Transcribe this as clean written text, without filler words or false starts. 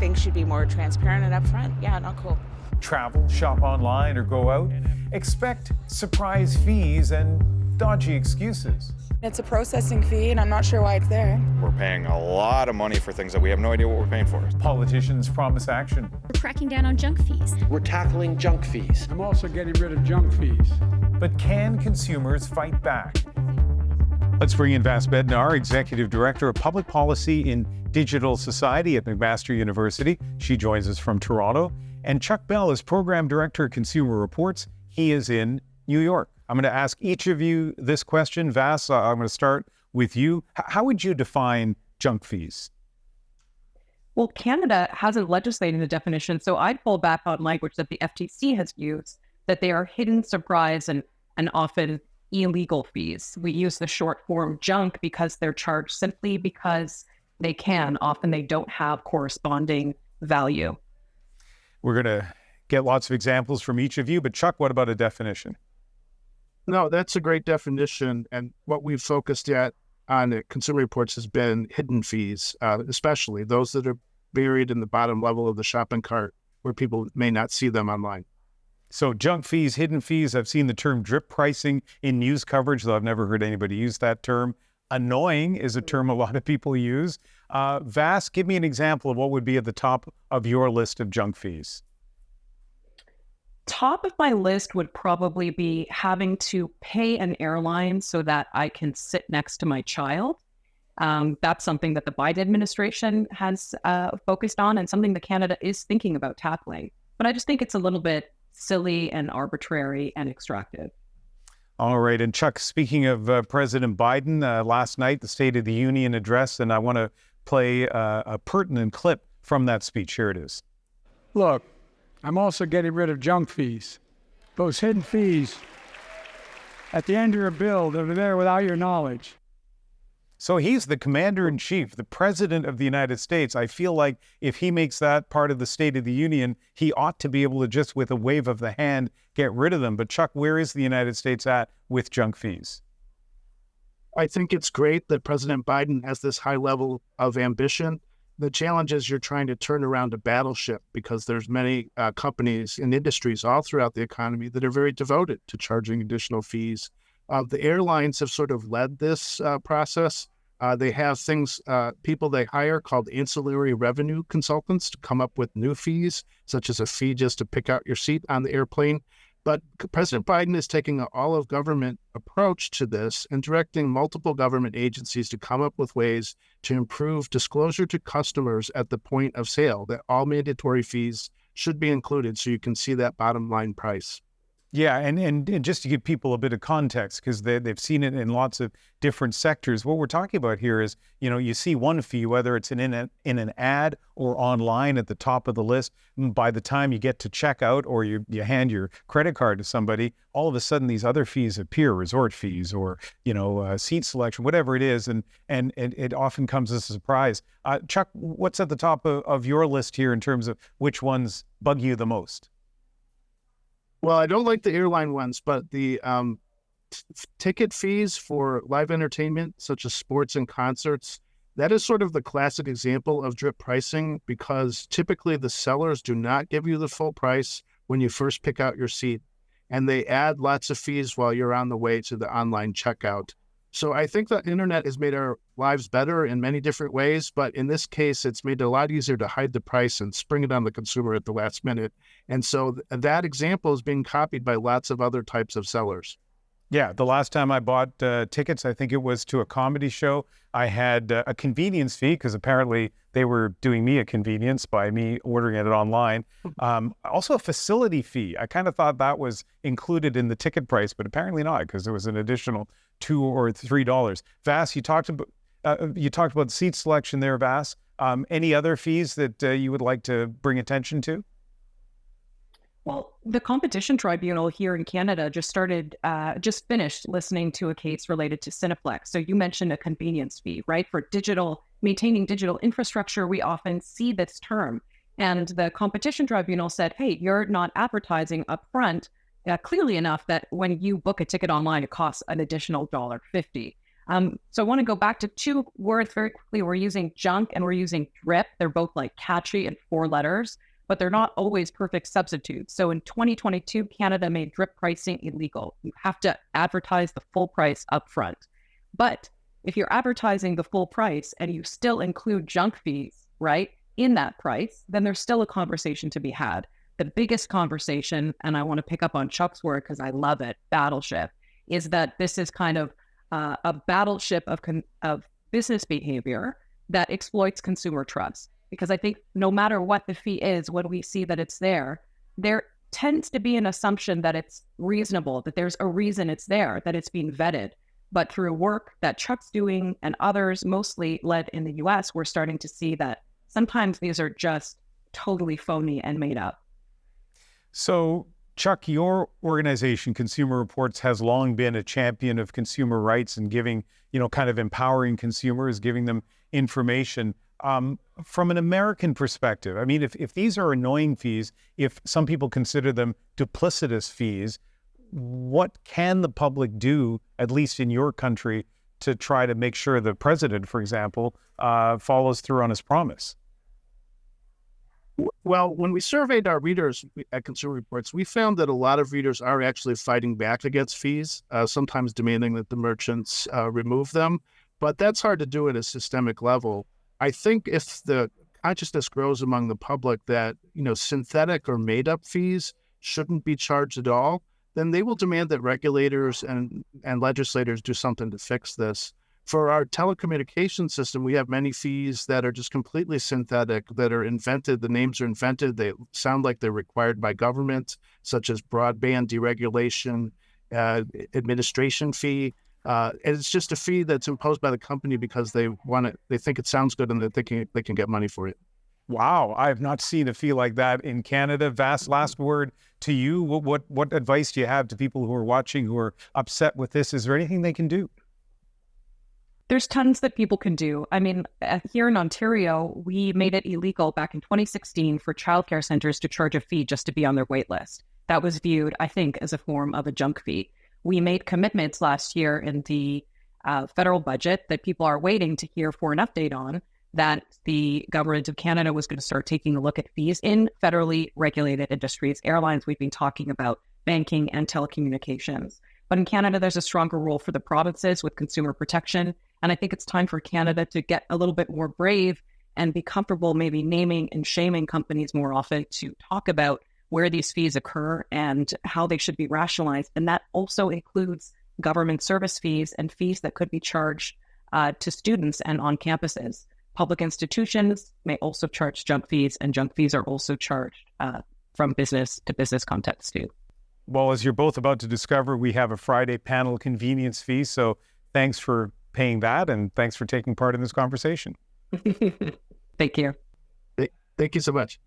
think should be more transparent and upfront. Yeah, not cool. Travel, shop online, or go out. Expect surprise fees and dodgy excuses. It's a processing fee, and I'm not sure why it's there. We're paying a lot of money for things that we have no idea what we're paying for. Politicians promise action. We're cracking down on junk fees. We're tackling junk fees. I'm also getting rid of junk fees. But can consumers fight back? Let's bring in Vas Bednar, Executive Director of Public Policy in Digital Society at McMaster University. She joins us from Toronto. And Chuck Bell is Program Director of Consumer Reports. He is in New York. I'm going to ask each of you this question. Vas, I'm going to start with you. How would you define junk fees? Well, Canada hasn't legislated a definition, so I'd pull back on language that the FTC has used, that they are hidden surprise and often illegal fees. We use the short form junk because they're charged simply because they can. Often they don't have corresponding value. We're going to get lots of examples from each of you, but Chuck, what about a definition? No, that's a great definition. And what we've focused on at Consumer Reports has been hidden fees, especially those that are buried in the bottom level of the shopping cart where people may not see them online. So junk fees, hidden fees, I've seen the term drip pricing in news coverage, though I've never heard anybody use that term. Annoying is a term a lot of people use. Vas, give me an example of what would be at the top of your list of junk fees. Top of my list would probably be having to pay an airline so that I can sit next to my child. That's something that the Biden administration has focused on and something that Canada is thinking about tackling. But I just think it's a little bit silly and arbitrary and extractive. All right. And Chuck, speaking of President Biden, last night, the State of the Union address, and I want to play a pertinent clip from that speech. Here it is. Look, I'm also getting rid of junk fees. Those hidden fees at the end of your bill that are there without your knowledge. So he's the commander-in-chief, the president of the United States. I feel like if he makes that part of the State of the Union, he ought to be able to just with a wave of the hand get rid of them. But Chuck, where is the United States at with junk fees? I think it's great that President Biden has this high level of ambition. The challenge is you're trying to turn around a battleship because there's many companies and industries all throughout the economy that are very devoted to charging additional fees. The airlines have sort of led this process. They have people they hire called ancillary revenue consultants to come up with new fees, such as a fee just to pick out your seat on the airplane. But President Biden is taking an all-of-government approach to this and directing multiple government agencies to come up with ways to improve disclosure to customers at the point of sale, that all mandatory fees should be included so you can see that bottom line price. Yeah, and just to give people a bit of context, because they've seen it in lots of different sectors, what we're talking about here is, you see one fee, whether it's in an ad or online at the top of the list. By the time you get to checkout or you hand your credit card to somebody, all of a sudden these other fees appear, resort fees or, seat selection, whatever it is, and it often comes as a surprise. Chuck, what's at the top of your list here in terms of which ones bug you the most? Well, I don't like the airline ones, but the ticket fees for live entertainment, such as sports and concerts, that is sort of the classic example of drip pricing because typically the sellers do not give you the full price when you first pick out your seat, and they add lots of fees while you're on the way to the online checkout. So I think the internet has made our lives better in many different ways, but in this case, it's made it a lot easier to hide the price and spring it on the consumer at the last minute. And so that example is being copied by lots of other types of sellers. Yeah, the last time I bought tickets, I think it was to a comedy show. I had a convenience fee because apparently they were doing me a convenience by me ordering it online. Also a facility fee. I kind of thought that was included in the ticket price, but apparently not because there was an additional $2 or $3. Vas, you talked about seat selection there, Vas. Any other fees that you would like to bring attention to? Well, the Competition Tribunal here in Canada just finished listening to a case related to Cineplex. So you mentioned a convenience fee, right? For maintaining digital infrastructure, we often see this term. And the Competition Tribunal said, hey, you're not advertising upfront clearly enough that when you book a ticket online, it costs an additional $1.50. So I want to go back to two words very quickly. We're using junk and we're using drip. They're both like catchy and 4 letters, but they're not always perfect substitutes. So in 2022, Canada made drip pricing illegal. You have to advertise the full price up front. But if you're advertising the full price and you still include junk fees, right, in that price, then there's still a conversation to be had. The biggest conversation, and I want to pick up on Chuck's word because I love it, battleship, is that this is kind of a battleship of business behavior that exploits consumer trust. Because I think no matter what the fee is, when we see that it's there tends to be an assumption that it's reasonable, that there's a reason it's there, that it's being vetted. But through work that Chuck's doing and others, mostly led in the US, we're starting to see that sometimes these are just totally phony and made up. So, Chuck, your organization, Consumer Reports, has long been a champion of consumer rights and giving, kind of empowering consumers, giving them information. From an American perspective, I mean, if these are annoying fees, if some people consider them duplicitous fees, what can the public do, at least in your country, to try to make sure the president, for example, follows through on his promise? Well, when we surveyed our readers at Consumer Reports, we found that a lot of readers are actually fighting back against fees, sometimes demanding that the merchants remove them. But that's hard to do at a systemic level. I think if the consciousness grows among the public that, synthetic or made-up fees shouldn't be charged at all, then they will demand that regulators and legislators do something to fix this. For our telecommunications system, we have many fees that are just completely synthetic, that are invented. The names are invented. They sound like they're required by government, such as broadband deregulation, administration fee. And it's just a fee that's imposed by the company because they think it sounds good and that they can get money for it. Wow, I have not seen a fee like that in Canada. Vass, last word to you. What advice do you have to people who are watching who are upset with this? Is there anything they can do? There's tons that people can do. I mean, here in Ontario, we made it illegal back in 2016 for childcare centers to charge a fee just to be on their wait list. That was viewed, I think, as a form of a junk fee. We made commitments last year in the federal budget that people are waiting to hear for an update on, that the government of Canada was going to start taking a look at fees in federally regulated industries. Airlines, we've been talking about, banking and telecommunications. But in Canada, there's a stronger role for the provinces with consumer protection. And I think it's time for Canada to get a little bit more brave and be comfortable maybe naming and shaming companies more often to talk about where these fees occur and how they should be rationalized. And that also includes government service fees and fees that could be charged to students and on campuses. Public institutions may also charge junk fees, and junk fees are also charged from business to business context too. Well, as you're both about to discover, we have a Friday panel convenience fee. So thanks for paying that, and thanks for taking part in this conversation. Thank you. Thank you so much.